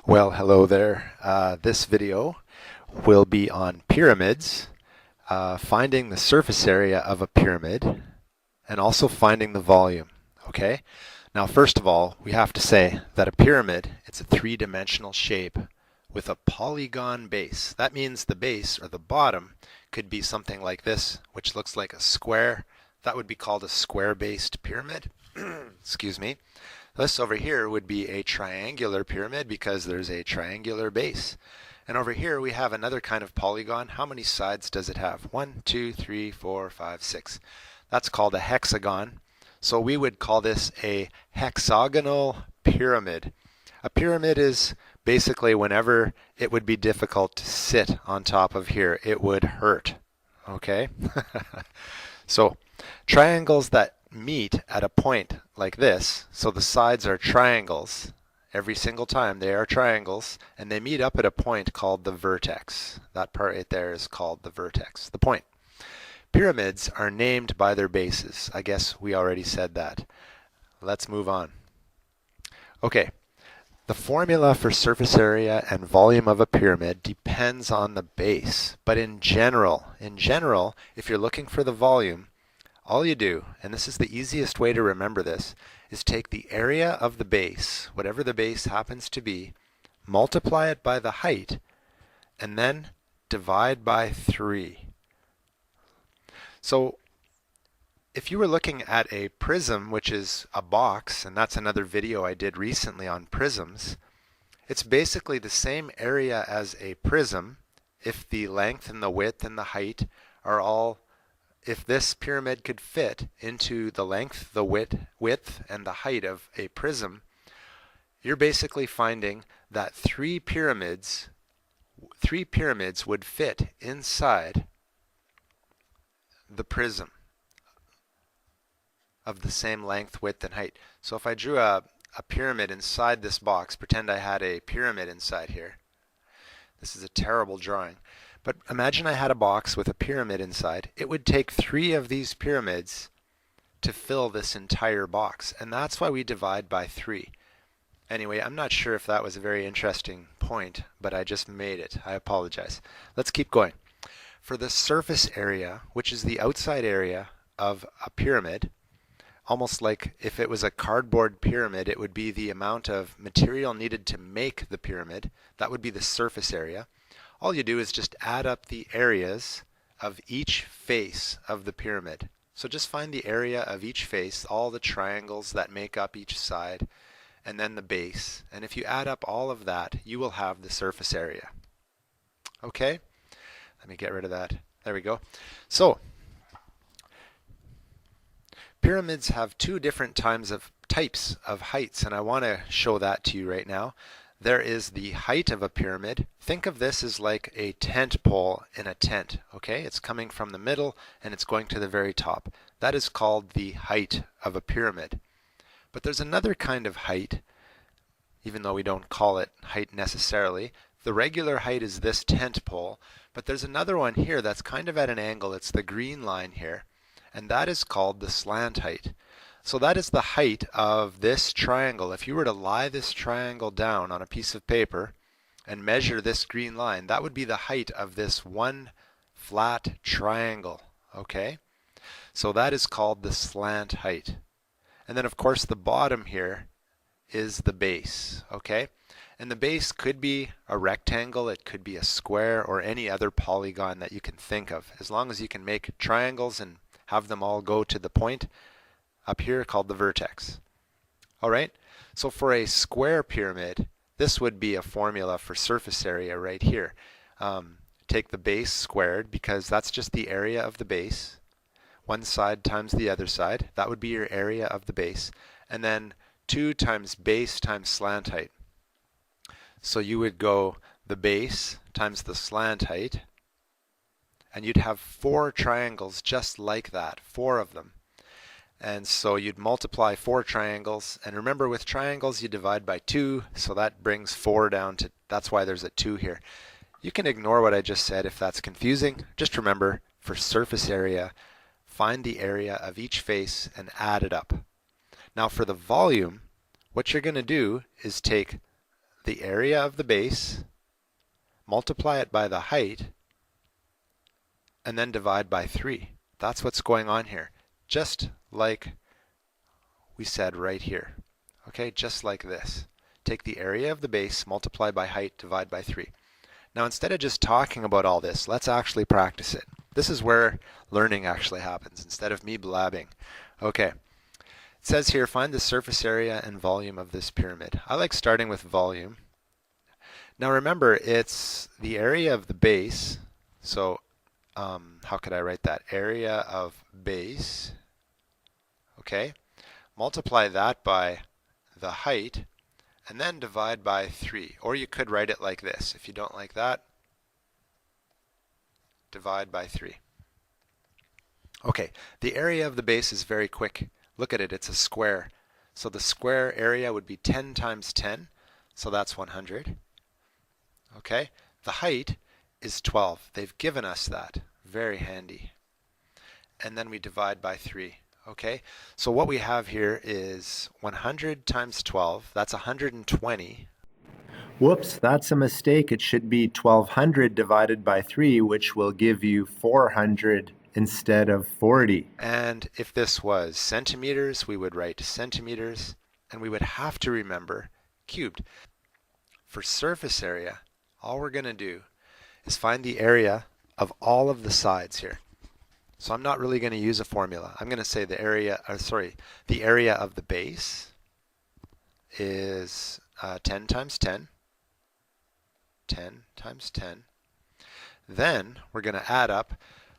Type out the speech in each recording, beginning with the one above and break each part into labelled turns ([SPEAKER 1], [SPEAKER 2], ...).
[SPEAKER 1] Well, hello there. This video will be on pyramids, finding the surface area of a pyramid, and also finding the volume. Okay? Now, first of all, we have to say that a pyramid, it's a three-dimensional shape with a polygon base. That means the base, or the bottom, could be something like this, which looks like a square. That would be called a square-based pyramid. Excuse me. This over here would be a triangular pyramid because there's a triangular base. And over here we have another kind of polygon. How many sides does it have? 1, 2, 3, 4, 5, 6. That's called a hexagon. So we would call this a hexagonal pyramid. A pyramid is basically whenever it would be difficult to sit on top of here, it would hurt. Okay? So triangles that meet at a point like this, so the sides are triangles. Every single time they are triangles, and they meet up at a point called the vertex. That part right there is called the vertex, the point. Pyramids are named by their bases. I guess we already said that. Let's move on. Okay, the formula for surface area and volume of a pyramid depends on the base. But in general, if you're looking for the volume, all you do, and this is the easiest way to remember this, is take the area of the base, whatever the base happens to be, multiply it by the height, and then divide by 3. So if you were looking at a prism, which is a box, and that's another video I did recently on prisms, it's basically the same area as a prism if the length and the width and the height are all. If this pyramid could fit into the length, the width, and the height of a prism, you're basically finding that three pyramids would fit inside the prism of the same length, width, and height. So if I drew a pyramid inside this box, pretend I had a pyramid inside here. This is a terrible drawing. But imagine I had a box with a pyramid inside. It would take 3 of these pyramids to fill this entire box. And that's why we divide by 3. Anyway, I'm not sure if that was a very interesting point, but I just made it. I apologize. Let's keep going. For the surface area, which is the outside area of a pyramid, almost like if it was a cardboard pyramid, it would be the amount of material needed to make the pyramid. That would be the surface area. All you do is just add up the areas of each face of the pyramid. So just find the area of each face, all the triangles that make up each side, and then the base. And if you add up all of that, you will have the surface area. Okay? Let me get rid of that. There we go. So, pyramids have 2 different types of heights, and I want to show that to you right now. There is the height of a pyramid. Think of this as like a tent pole in a tent, okay? It's coming from the middle and it's going to the very top. That is called the height of a pyramid. But there's another kind of height, even though we don't call it height necessarily. The regular height is this tent pole, but there's another one here that's kind of at an angle. It's the green line here, and that is called the slant height. So that is the height of this triangle. If you were to lie this triangle down on a piece of paper and measure this green line, that would be the height of this one flat triangle. Okay? So that is called the slant height. And then of course the bottom here is the base. Okay? And the base could be a rectangle, it could be a square, or any other polygon that you can think of. As long as you can make triangles and have them all go to the point up here called the vertex. Alright, so for a square pyramid, this would be a formula for surface area right here. Take the base squared, because that's just the area of the base. One side times the other side, that would be your area of the base. And then 2 times base times slant height. So you would go the base times the slant height, and you'd have 4 triangles just like that, 4 of them. And so you'd multiply 4 triangles, and remember with triangles you divide by 2, so that brings 4 down to, that's why there's a 2 here. You can ignore what I just said if that's confusing. Just remember, for surface area, find the area of each face and add it up. Now for the volume, what you're going to do is take the area of the base, multiply it by the height, and then divide by 3. That's what's going on here. Just like we said right here. Okay, just like this. Take the area of the base, multiply by height, divide by 3. Now instead of just talking about all this, let's actually practice it. This is where learning actually happens, instead of me blabbing. Okay, it says here, find the surface area and volume of this pyramid. I like starting with volume. Now remember, it's the area of the base, so how could I write that? Area of base, okay? Multiply that by the height, and then divide by 3. Or you could write it like this. If you don't like that, divide by 3. Okay, the area of the base is very quick. Look at it, it's a square. So the square area would be 10 times 10, so that's 100. Okay, the height is 12. They've given us that. Very handy. And then we divide by 3. Okay, so what we have here is 100 times 12, that's 120.
[SPEAKER 2] Whoops, that's a mistake. It should be 1200 divided by 3, which will give you 400 instead of 40.
[SPEAKER 1] And if this was centimeters, we would write centimeters, and we would have to remember cubed. For surface area, all we're going to do is find the area of all of the sides here. So I'm not really going to use a formula. I'm going to say the area, the area of the base is 10 times 10. 10 times 10. Then we're going to add up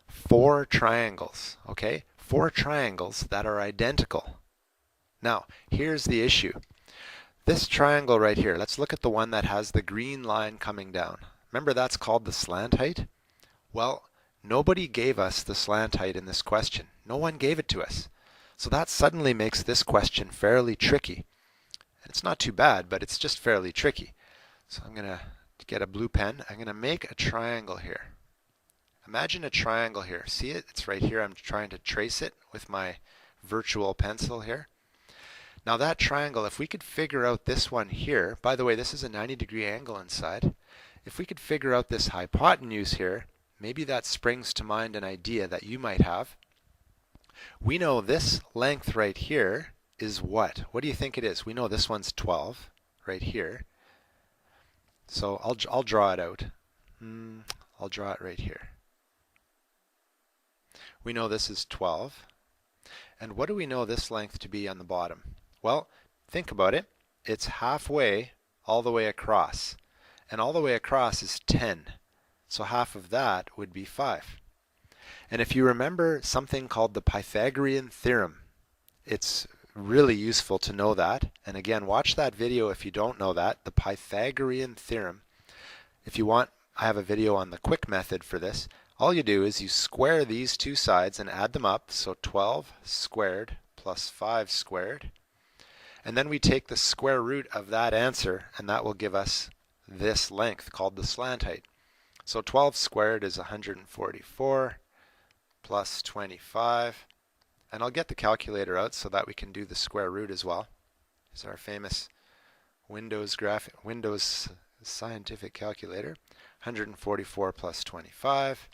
[SPEAKER 1] 4 triangles, okay? 4 triangles that are identical. Now, here's the issue. This triangle right here, let's look at the one that has the green line coming down. Remember that's called the slant height? Well, nobody gave us the slant height in this question. No one gave it to us. So that suddenly makes this question fairly tricky. And it's not too bad, but it's just fairly tricky. So I'm going to get a blue pen. I'm going to make a triangle here. Imagine a triangle here. See it? It's right here. I'm trying to trace it with my virtual pencil here. Now that triangle, if we could figure out this one here, by the way, this is a 90-degree angle inside. If we could figure out this hypotenuse here, maybe that springs to mind an idea that you might have. We know this length right here is what? What do you think it is? We know this one's 12 right here. So I'll draw it out. I'll draw it right here. We know this is 12. And what do we know this length to be on the bottom? Well, think about it. It's halfway all the way across. And all the way across is 10. So half of that would be 5. And if you remember something called the Pythagorean theorem, it's really useful to know that. And again, watch that video if you don't know that, the Pythagorean theorem. If you want, I have a video on the quick method for this. All you do is you square these two sides and add them up. So 12 squared plus 5 squared. And then we take the square root of that answer, and that will give us this length called the slant height. So 12 squared is 144 plus 25. And I'll get the calculator out so that we can do the square root as well. It's our famous Windows scientific calculator. 144 plus 25.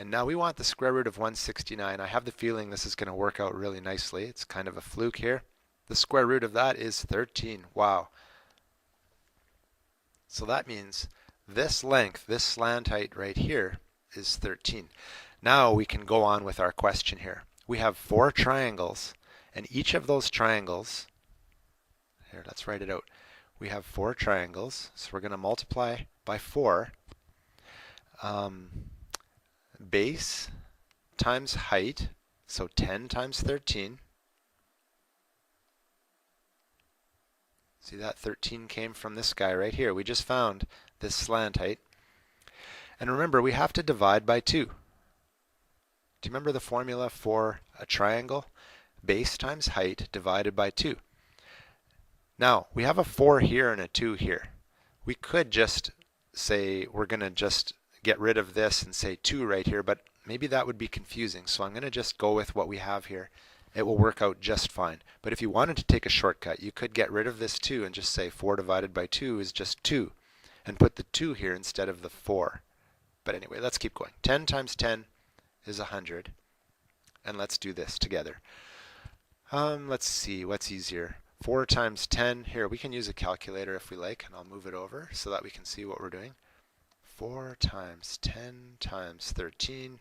[SPEAKER 1] And now we want the square root of 169. I have the feeling this is going to work out really nicely. It's kind of a fluke here. The square root of that is 13. Wow. So that means this length, this slant height right here, is 13. Now we can go on with our question here. We have 4 triangles, and each of those triangles, here, let's write it out. We have 4 triangles, so we're going to multiply by 4. Base times height, so 10 times 13. See that 13 came from this guy right here. We just found this slant height. And remember, we have to divide by 2. Do you remember the formula for a triangle? Base times height divided by 2. Now, we have a 4 here and a 2 here. We could just say we're going to just get rid of this and say 2 right here, but maybe that would be confusing. So I'm going to just go with what we have here it will work out just fine. But if you wanted to take a shortcut, you could get rid of this 2 and just say 4 divided by 2 is just 2, and put the 2 here instead of the 4. But anyway, let's keep going. 10 times 10 is 100. And let's do this together. Let's see, what's easier? 4 times 10. Here, we can use a calculator if we like, and I'll move it over so that we can see what we're doing. 4 times 10 times 13.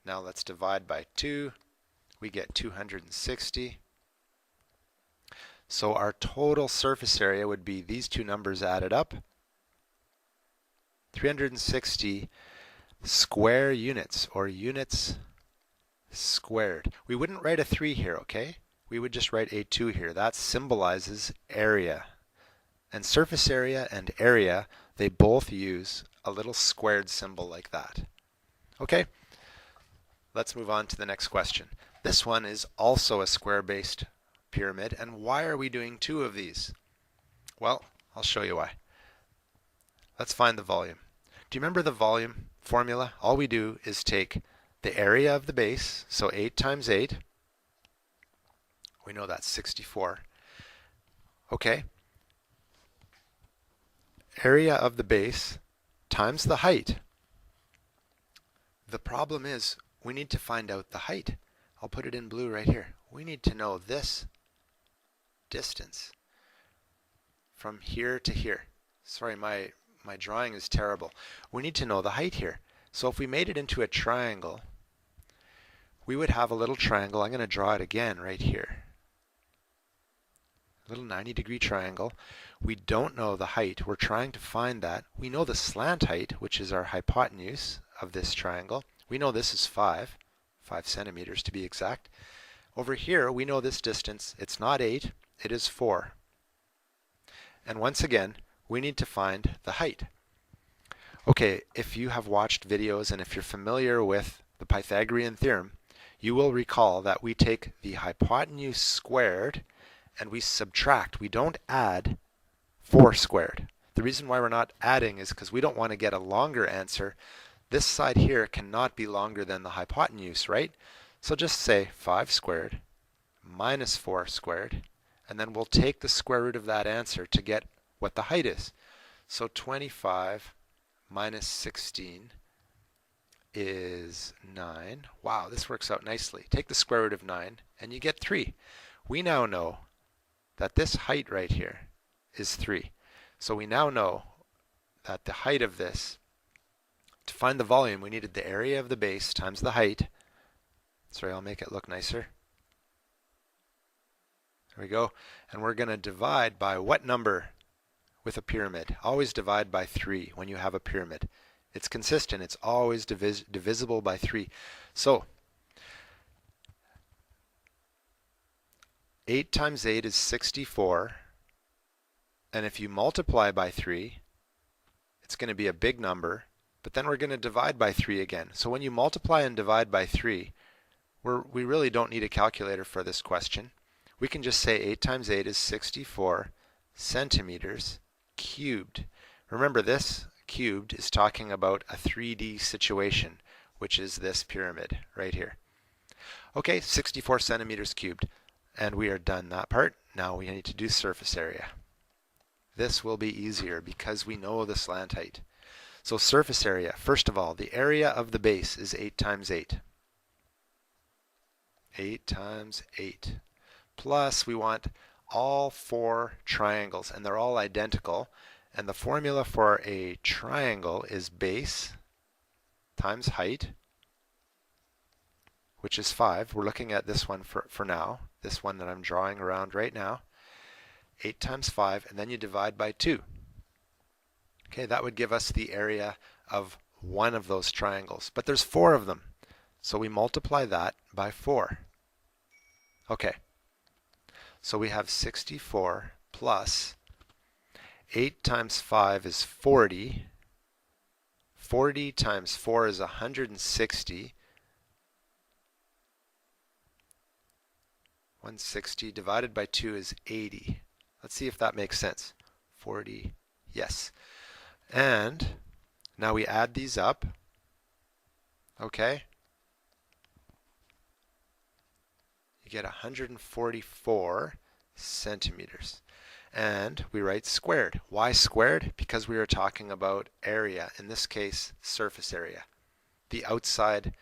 [SPEAKER 1] Now let's divide by 2. We get 260. So our total surface area would be these two numbers added up. 360 square units, or units squared. We wouldn't write a 3 here, okay? We would just write a 2 here. That symbolizes area. And surface area and area, they both use a little squared symbol like that. Okay, let's move on to the next question. This one is also a square-based pyramid, and why are we doing 2 of these? Well, I'll show you why. Let's find the volume. Do you remember the volume formula? All we do is take the area of the base, so 8 times 8. We know that's 64. Okay. Area of the base times the height. The problem is we need to find out the height. I'll put it in blue right here. We need to know this distance from here to here. Sorry, my drawing is terrible. We need to know the height here. So if we made it into a triangle, we would have a little triangle. I'm going to draw it again right here. A little 90-degree triangle. We don't know the height. We're trying to find that. We know the slant height, which is our hypotenuse of this triangle. We know this is 5 centimeters to be exact. Over here, we know this distance. It's not 8, it is 4. And once again, we need to find the height. Okay, if you have watched videos and if you're familiar with the Pythagorean theorem, you will recall that we take the hypotenuse squared and we subtract. We don't add 4 squared. The reason why we're not adding is because we don't want to get a longer answer. This side here cannot be longer than the hypotenuse, right? So just say 5 squared minus 4 squared, and then we'll take the square root of that answer to get what the height is. So 25 minus 16 is 9. Wow, this works out nicely. Take the square root of 9 and you get 3. We now know that this height right here is 3. So we now know that the height of this, to find the volume, we needed the area of the base times the height. Sorry, I'll make it look nicer. There we go. And we're going to divide by what number with a pyramid? Always divide by 3 when you have a pyramid. It's consistent. It's always divisible by 3. So 8 times 8 is 64. And if you multiply by 3, it's going to be a big number. But then we're going to divide by 3 again. So when you multiply and divide by 3, we really don't need a calculator for this question. We can just say 8 times 8 is 64 centimeters cubed. Remember, this cubed is talking about a 3D situation, which is this pyramid right here. Okay, 64 centimeters cubed. And we are done that part. Now we need to do surface area. This will be easier because we know the slant height. So surface area, first of all, the area of the base is 8 times 8. 8 times 8. Plus, we want all 4 triangles, and they're all identical. And the formula for a triangle is base times height, which is 5. We're looking at this one for now, this one that I'm drawing around right now. 8 times 5, and then you divide by 2. Okay, that would give us the area of one of those triangles. But there's 4 of them, so we multiply that by 4. Okay, so we have 64 plus 8 times 5 is 40. 40 times 4 is 160. 160 divided by 2 is 80. Let's see if that makes sense. 40, yes. And now we add these up. Okay. We get 144 centimeters. And we write squared. Why squared? Because we are talking about area, in this case, surface area. The outside,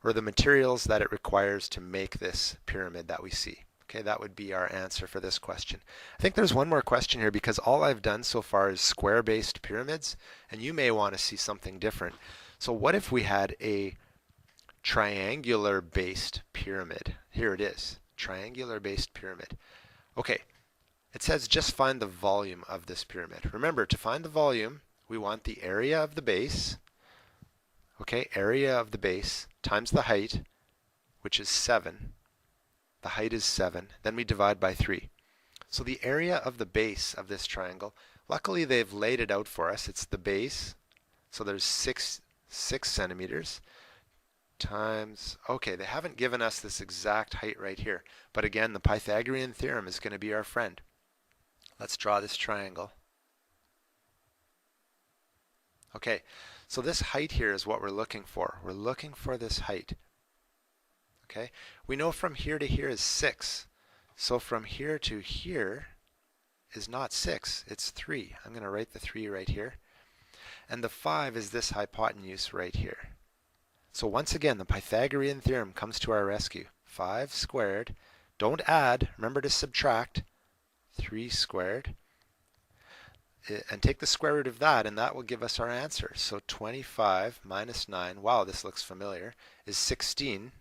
[SPEAKER 1] or the materials that it requires to make this pyramid that we see. Okay, that would be our answer for this question. I think there's one more question here because all I've done so far is square-based pyramids, and you may want to see something different. So what if we had a triangular-based pyramid? Here it is, triangular-based pyramid. Okay, it says just find the volume of this pyramid. Remember, to find the volume, we want the area of the base, okay, area of the base times the height, which is 7. The height is 7. Then we divide by 3. So the area of the base of this triangle, luckily they've laid it out for us. It's the base, so there's 6 centimeters times, okay, they haven't given us this exact height right here. But again, the Pythagorean theorem is going to be our friend. Let's draw this triangle. Okay, so this height here is what we're looking for. We're looking for this height. Okay, we know from here to here is 6. So from here to here is not 6, it's 3. I'm going to write the 3 right here. And the 5 is this hypotenuse right here. So once again, the Pythagorean theorem comes to our rescue. 5 squared, don't add, remember to subtract, 3 squared, and take the square root of that, and that will give us our answer. So 25 minus 9, wow, this looks familiar, is 16.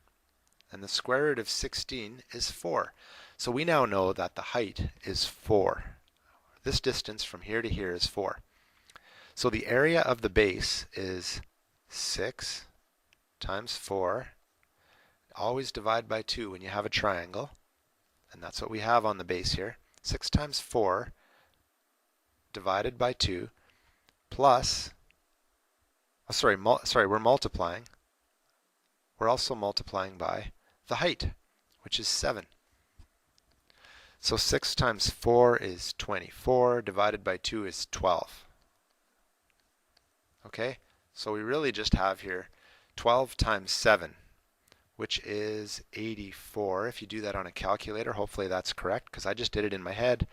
[SPEAKER 1] And the square root of 16 is 4. So we now know that the height is 4. This distance from here to here is 4. So the area of the base is 6 times 4. Always divide by 2 when you have a triangle. And that's what we have on the base here. 6 times 4 divided by 2 plus, we're multiplying. We're also multiplying by the height, which is 7. So 6 times 4 is 24, divided by 2 is 12. Okay, so we really just have here 12 times 7, which is 84. If you do that on a calculator, hopefully that's correct, because I just did it in my head.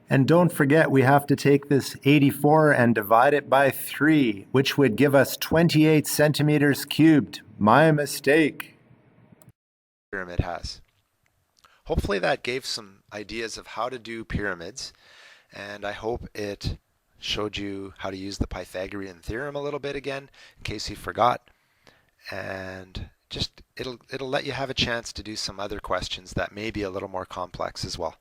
[SPEAKER 2] And don't forget, we have to take this 84 and divide it by 3, which would give us 28 centimeters cubed. My mistake.
[SPEAKER 1] Pyramid has. Hopefully that gave some ideas of how to do pyramids, and I hope it showed you how to use the Pythagorean theorem a little bit again, in case you forgot, and just it'll let you have a chance to do some other questions that may be a little more complex as well.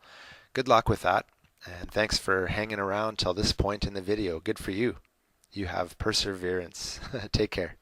[SPEAKER 1] Good luck with that, and thanks for hanging around till this point in the video. Good for you. You have perseverance. Take care.